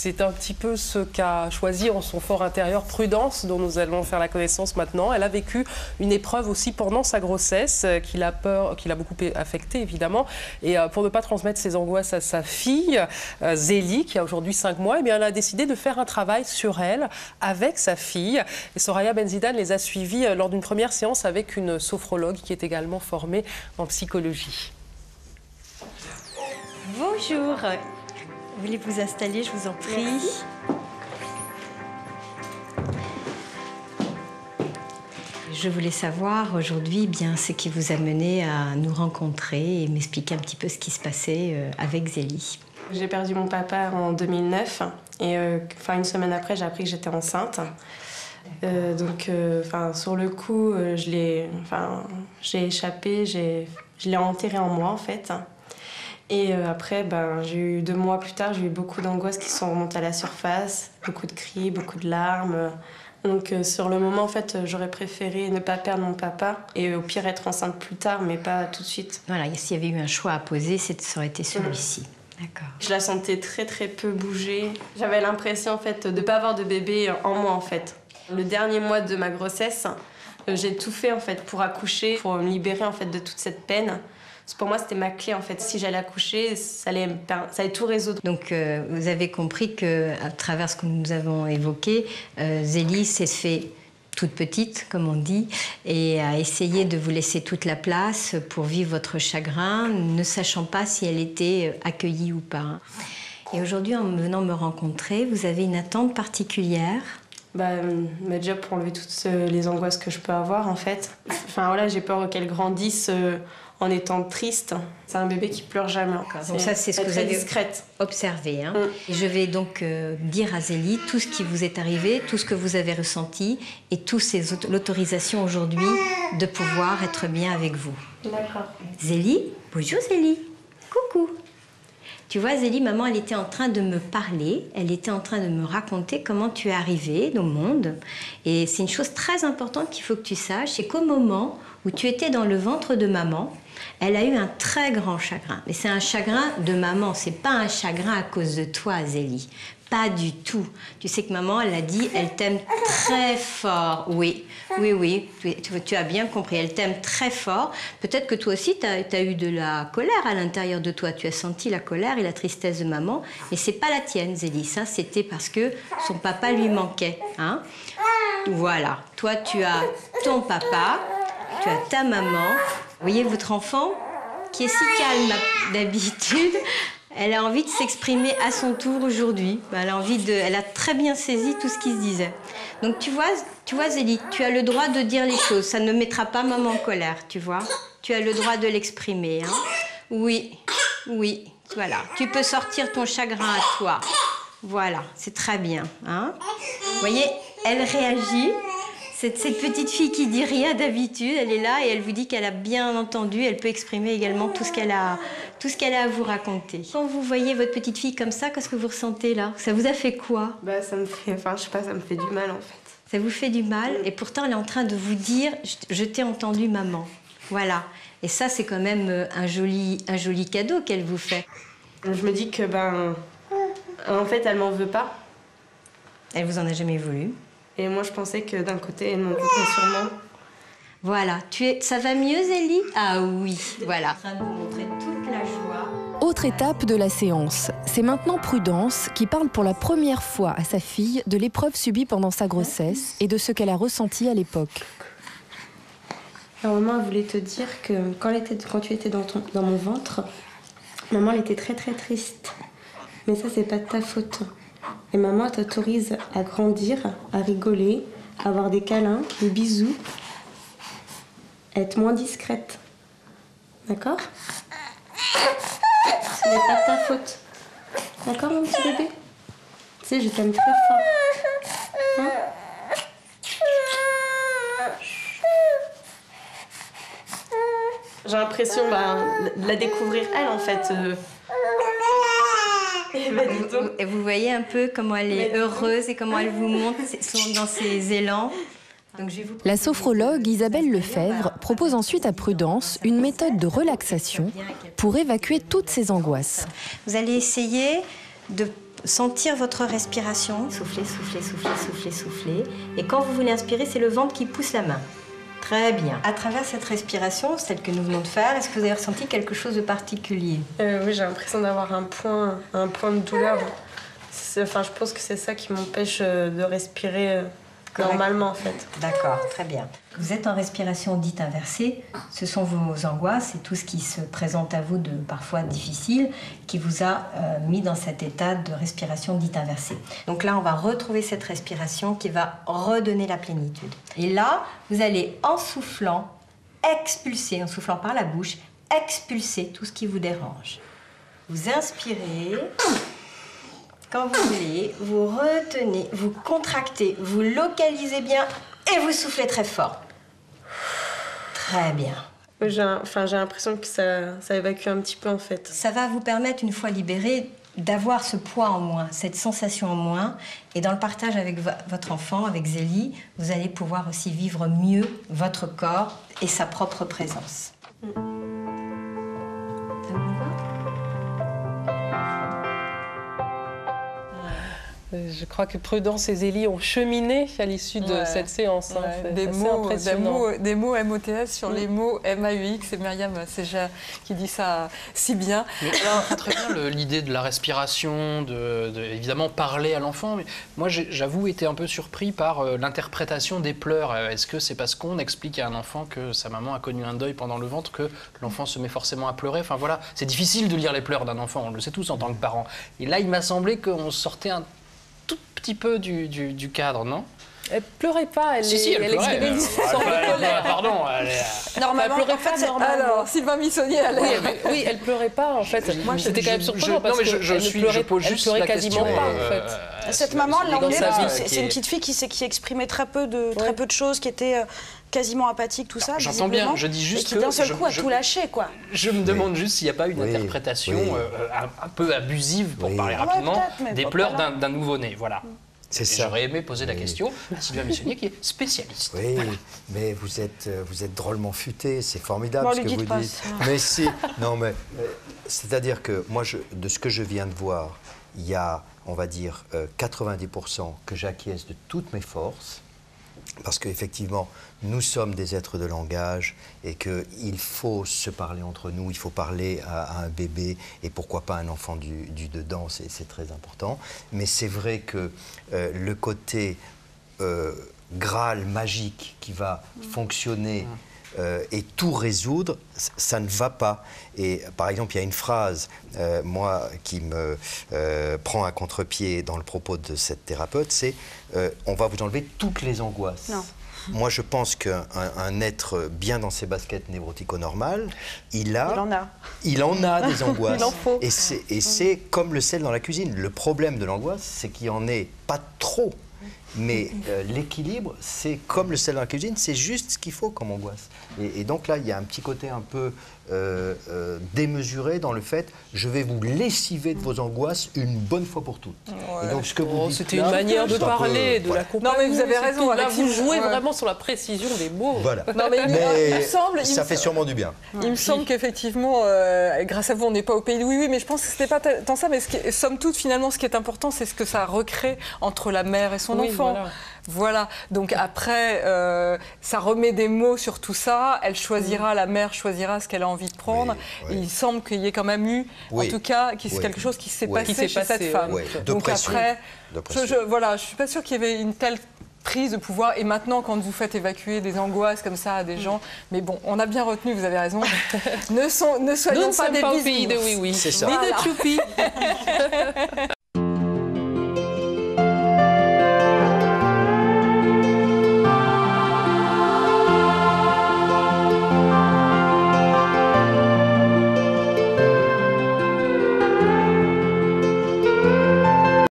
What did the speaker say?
C'est un petit peu ce qu'a choisi en son fort intérieur Prudence, dont nous allons faire la connaissance maintenant. Elle a vécu une épreuve aussi pendant sa grossesse, qui l'a beaucoup affectée évidemment. Et pour ne pas transmettre ses angoisses à sa fille, Zélie, qui a aujourd'hui 5 mois, eh bien, elle a décidé de faire un travail sur elle avec sa fille. Et Soraya Benzidane les a suivis lors d'une première séance avec une sophrologue qui est également formée en psychologie. Bonjour, vous voulez vous installer, je vous en prie. Merci. Je voulais savoir aujourd'hui ce qui vous a mené à nous rencontrer et m'expliquer un petit peu ce qui se passait avec Zélie. J'ai perdu mon papa en 2009 et une semaine après, j'ai appris que j'étais enceinte. Sur le coup, j'ai échappé, je l'ai enterré en moi en fait. Et après, j'ai eu 2 mois plus tard, j'ai eu beaucoup d'angoisses qui sont remontées à la surface, beaucoup de cris, beaucoup de larmes. Donc sur le moment, en fait, j'aurais préféré ne pas perdre mon papa et au pire être enceinte plus tard, mais pas tout de suite. Voilà, s'il y avait eu un choix à poser, ça aurait été celui-ci. D'accord. Je la sentais très très peu bouger. J'avais l'impression en fait de ne pas avoir de bébé en moi en fait. Le dernier mois de ma grossesse, j'ai tout fait en fait pour accoucher, pour me libérer en fait de toute cette peine. Pour moi, c'était ma clé en fait. Si j'allais accoucher, ça allait tout résoudre. Donc, vous avez compris qu'à travers ce que nous avons évoqué, Zélie s'est fait toute petite, comme on dit, et a essayé de vous laisser toute la place pour vivre votre chagrin, ne sachant pas si elle était accueillie ou pas. Et aujourd'hui, en venant me rencontrer, vous avez une attente particulière? Déjà pour enlever toutes les angoisses que je peux avoir, en fait. J'ai peur qu'elle grandisse en étant triste. C'est un bébé qui pleure jamais. Donc ça, c'est ce que vous avez observé. Hein. Et je vais donc dire à Zélie tout ce qui vous est arrivé, tout ce que vous avez ressenti et l'autorisation aujourd'hui de pouvoir être bien avec vous. D'accord. Zélie, bonjour Zélie. Coucou. Tu vois, Zélie, maman, elle était en train de me parler, elle était en train de me raconter comment tu es arrivée au monde. Et c'est une chose très importante qu'il faut que tu saches, c'est qu'au moment où tu étais dans le ventre de maman, elle a eu un très grand chagrin. Mais c'est un chagrin de maman, c'est pas un chagrin à cause de toi, Zélie. Pas du tout. Tu sais que maman, elle a dit, elle t'aime très fort. Oui, tu as bien compris, elle t'aime très fort. Peut-être que toi aussi, tu as eu de la colère à l'intérieur de toi. Tu as senti la colère et la tristesse de maman. Mais c'est pas la tienne, Zélie. Ça, c'était parce que son papa lui manquait. Hein? Voilà. Toi, tu as ton papa, tu as ta maman. Vous voyez votre enfant qui est si calme d'habitude. Elle a envie de s'exprimer à son tour aujourd'hui. Elle a très bien saisi tout ce qui se disait. Donc tu vois Zélie, tu as le droit de dire les choses. Ça ne mettra pas maman en colère, tu vois. Tu as le droit de l'exprimer. Hein. Oui, voilà. Tu peux sortir ton chagrin à toi. Voilà, c'est très bien. Hein. Vous voyez, elle réagit. Cette petite fille qui dit rien d'habitude, elle est là et elle vous dit qu'elle a bien entendu, elle peut exprimer également tout ce qu'elle a à vous raconter. Quand vous voyez votre petite fille comme ça, qu'est-ce que vous ressentez là? Ça vous a fait quoi? Ça me fait, ça me fait du mal en fait. Ça vous fait du mal et pourtant elle est en train de vous dire « je t'ai entendu maman ». Voilà. Et ça c'est quand même un joli cadeau qu'elle vous fait. Je me dis que en fait elle m'en veut pas. Elle vous en a jamais voulu. Et moi, je pensais que d'un côté, elle m'en voudrait sûrement. Voilà. Ça va mieux, Zélie? Ah oui, voilà. En train de vous montrer toute la joie. Autre étape de la séance. C'est maintenant Prudence qui parle pour la première fois à sa fille de l'épreuve subie pendant sa grossesse et de ce qu'elle a ressenti à l'époque. Alors, maman voulait te dire que quand tu étais dans mon ventre, maman, elle était très, très triste. Mais ça, c'est pas de ta faute. Et maman t'autorise à grandir, à rigoler, à avoir des câlins, des bisous, à être moins discrète. D'accord? Ce n'est pas de ta faute. D'accord, mon petit bébé? Tu sais, je t'aime très fort. Hein? J'ai l'impression de la découvrir elle, en fait. Et vous voyez un peu comment elle est heureuse et comment elle vous montre dans ses élans. Donc, la sophrologue Isabelle Lefebvre propose ensuite à Prudence une méthode de relaxation pour évacuer toutes ses angoisses. Vous allez essayer de sentir votre respiration. Soufflez, soufflez, soufflez, soufflez, soufflez. Et quand vous voulez inspirer, c'est le ventre qui pousse la main. Très bien. À travers cette respiration, celle que nous venons de faire, est-ce que vous avez ressenti quelque chose de particulier? Oui, j'ai l'impression d'avoir un point de douleur. Enfin, je pense que c'est ça qui m'empêche de respirer normalement, en fait. D'accord, très bien. Vous êtes en respiration dite inversée. Ce sont vos angoisses et tout ce qui se présente à vous de parfois difficile qui vous a mis dans cet état de respiration dite inversée. Donc là, on va retrouver cette respiration qui va redonner la plénitude. Et là, vous allez, en soufflant, expulser, en soufflant par la bouche, expulser tout ce qui vous dérange. Vous inspirez. Quand vous voulez, vous retenez, vous contractez, vous localisez bien et vous soufflez très fort. Très bien. J'ai l'impression que ça évacue un petit peu, en fait. Ça va vous permettre, une fois libéré, d'avoir ce poids en moins, cette sensation en moins. Et dans le partage avec votre enfant, avec Zélie, vous allez pouvoir aussi vivre mieux votre corps et sa propre présence. Ça vous va ? Je crois que Prudence et Zélie ont cheminé à l'issue de cette séance. Ouais. Des mots MOTS sur les mots MAUX. C'est Myriam Seja qui dit ça si bien. Mais très bien l'idée de la respiration, évidemment parler à l'enfant. Mais moi, j'avoue, été un peu surpris par l'interprétation des pleurs. Est-ce que c'est parce qu'on explique à un enfant que sa maman a connu un deuil pendant le ventre que l'enfant se met forcément à pleurer? Enfin voilà, c'est difficile de lire les pleurs d'un enfant, on le sait tous en tant que parents. Et là, il m'a semblé qu'on sortait un tout petit peu du cadre, non? Elle pleurait pas, elle exprimait une sorte de colère. Pardon, normalement, elle pleurait pas normalement. Alors, Sylvain Missonnier, oui, elle pleurait pas en fait. Moi, j'étais quand même surprenant parce qu'elle pleurait quasiment pas en fait. Cette maman, c'est une petite fille qui exprimait très peu de choses, qui était quasiment apathique, tout ça. J'entends bien, je dis juste que... Et qui d'un seul coup a tout lâché, quoi. Je me demande juste s'il n'y a pas une interprétation un peu abusive, pour parler rapidement, des pleurs d'un nouveau-né, voilà. C'est ça. J'aurais aimé poser la question à Sylvain Missonnier qui est spécialiste. Oui, mais vous êtes drôlement futé, c'est formidable ce que vous dites. Mais si, non mais, c'est-à-dire que moi, de ce que je viens de voir, il y a, on va dire, 90% que j'acquiesce de toutes mes forces, parce qu'effectivement, nous sommes des êtres de langage et qu'il faut se parler entre nous, il faut parler à un bébé et pourquoi pas un enfant du dedans, c'est très important. Mais c'est vrai que le côté Graal magique qui va fonctionner et tout résoudre, ça ne va pas. Et par exemple, il y a une phrase, moi, qui me prend à contre-pied dans le propos de cette thérapeute, c'est on va vous enlever toutes les angoisses. Non. Moi, je pense qu'un être bien dans ses baskets névrotico-normales, il en a des angoisses. Il en faut. Et c'est comme le sel dans la cuisine. Le problème de l'angoisse, c'est qu'il n'y en ait pas trop. Mais l'équilibre, c'est comme le sel dans la cuisine, c'est juste ce qu'il faut comme angoisse. Et donc là, il y a un petit côté un peu démesuré dans le fait, je vais vous lessiver de vos angoisses une bonne fois pour toutes. Ouais. Et donc, ce que vous dites c'était là, une manière de parler, de la compagnie. Non, mais vous avez raison. Là, vous jouez vraiment sur la précision des mots. Voilà. Non, mais il me semble, ça fait sûrement du bien. Il me semble qu'effectivement, grâce à vous, on n'est pas au pays de oui, mais je pense que ce n'était pas tant ça. Mais somme toute, finalement, ce qui est important, c'est ce que ça recrée entre la mère et son enfant. Voilà. Donc après, ça remet des mots sur tout ça. Elle choisira, la mère choisira ce qu'elle a envie de prendre. Et il semble qu'il y ait quand même eu, en tout cas, quelque chose qui s'est passé chez cette femme. Donc après, je suis pas sûre qu'il y avait une telle prise de pouvoir. Et maintenant, quand vous faites évacuer des angoisses comme ça à des gens, mais bon, on a bien retenu, vous avez raison, ne soyons pas des bisounours. Pays de oui-oui. C'est ça. Ni de choupi.